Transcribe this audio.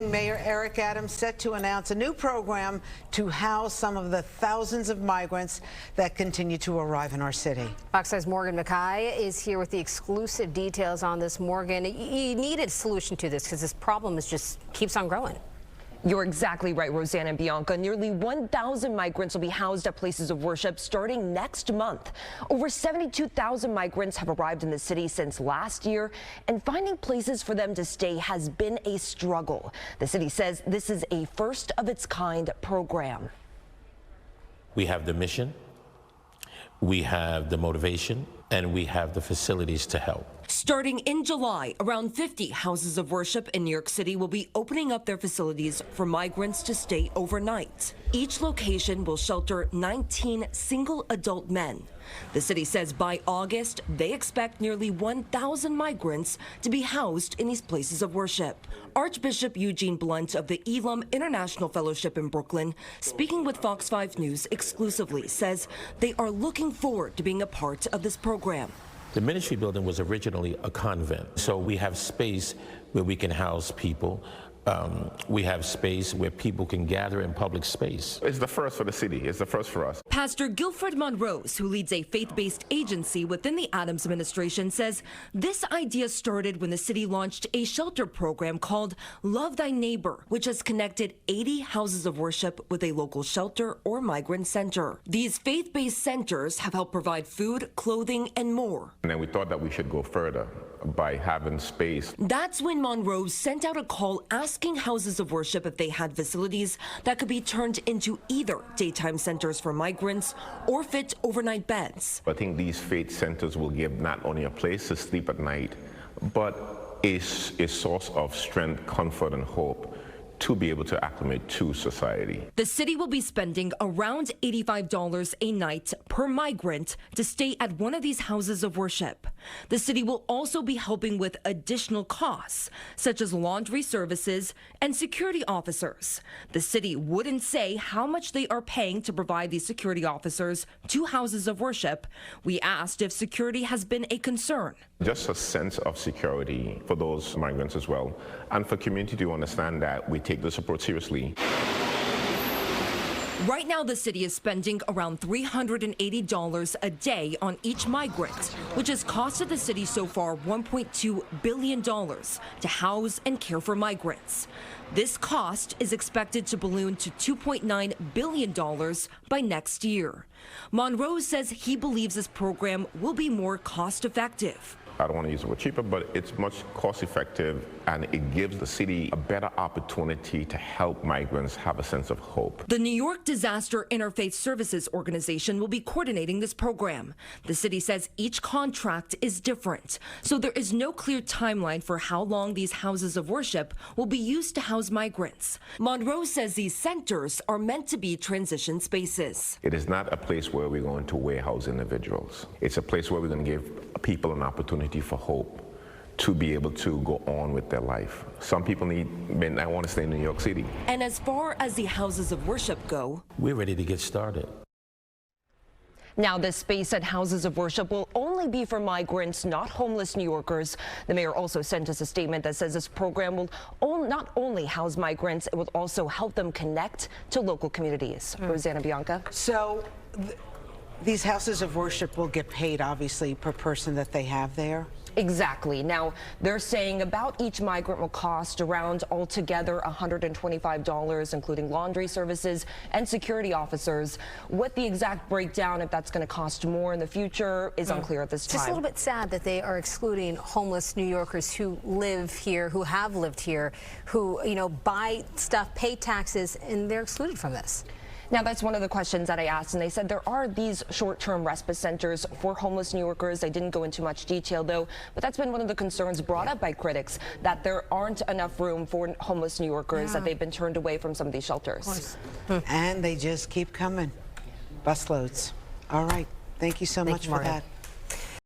Mayor Eric Adams set to announce a new program to house some of the thousands of migrants that continue to arrive in our city. Fox 5's Morgan Mckay is here with the exclusive details on this. Morgan, you need a solution to this because this problem just keeps on growing. You're exactly right, Roseanne and Bianca. Nearly 1,000 migrants will be housed at places of worship starting next month. Over 72,000 migrants have arrived in the city since last year, and finding places for them to stay has been a struggle. The city says this is a first-of-its-kind program. We have the mission, we have the motivation, and we have the facilities to help. Starting in July, around 50 houses of worship in New York City will be opening up their facilities for migrants to stay overnight. Each location will shelter 19 single adult men. The city says by August, they expect nearly 1,000 migrants to be housed in these places of worship. Archbishop Eugene Blunt of the Elam International Fellowship in Brooklyn, speaking with Fox 5 News exclusively, says they are looking forward to being a part of this program. The ministry building was originally a convent, so we have space where we can house people. We have space where people can gather in public space. It's the first for the city. It's the first for us. Pastor Guilford Monrose, who leads a faith-based agency within the Adams administration, says this idea started when the city launched a shelter program called Love Thy Neighbor, which has connected 80 houses of worship with a local shelter or migrant center. These faith-based centers have helped provide food, clothing, and more. And then we thought that we should go further by having space. That's when Monrose sent out a call asking houses of worship if they had facilities that could be turned into either daytime centers for migrants or fit overnight beds. I think these faith centers will give not only a place to sleep at night, but a source of strength, comfort, and hope to be able to acclimate to society. The city will be spending around $85 a night per migrant to stay at one of these houses of worship. The city will also be helping with additional costs, such as laundry services and security officers. The city wouldn't say how much they are paying to provide these security officers to houses of worship. We asked if security has been a concern. Just a sense of security for those migrants as well, and for community to understand that we take the support seriously. Right now, the city is spending around $380 a day on each migrant, which has costed the city so far $1.2 billion to house and care for migrants. This cost is expected to balloon to $2.9 billion by next year. Monrose says he believes this program will be more cost-effective. I don't want to use the word cheaper, but it's much cost effective, and it gives the city a better opportunity to help migrants have a sense of hope. The New York Disaster Interfaith Services Organization will be coordinating this program. The city says each contract is different, so there is no clear timeline for how long these houses of worship will be used to house migrants. Monrose says these centers are meant to be transition spaces. It is not a place where we're going to warehouse individuals. It's a place where we're going to give people an opportunity for hope to be able to go on with their life. Some people may not want to stay in New York City. And as far as the houses of worship go, we're ready to get started. Now, this space at houses of worship will only be for migrants, not homeless New Yorkers. The mayor also sent us a statement that says this program will not only house migrants, it will also help them connect to local communities. Rosanna, Bianca. So these houses of worship will get paid, obviously, per person that they have there? Exactly. Now, they're saying about each migrant will cost around altogether $125, including laundry services and security officers. What the exact breakdown, if that's going to cost more in the future, is unclear at this time. It's just a little bit sad that they are excluding homeless New Yorkers who live here, who have lived here, who, buy stuff, pay taxes, and they're excluded from this. Now, that's one of the questions that I asked, and they said there are these short-term respite centers for homeless New Yorkers. They didn't go into much detail, though, but that's been one of the concerns brought up by critics, that there aren't enough room for homeless New Yorkers, that they've been turned away from some of these shelters. And they just keep coming. Busloads. All right. Thank you so much for that.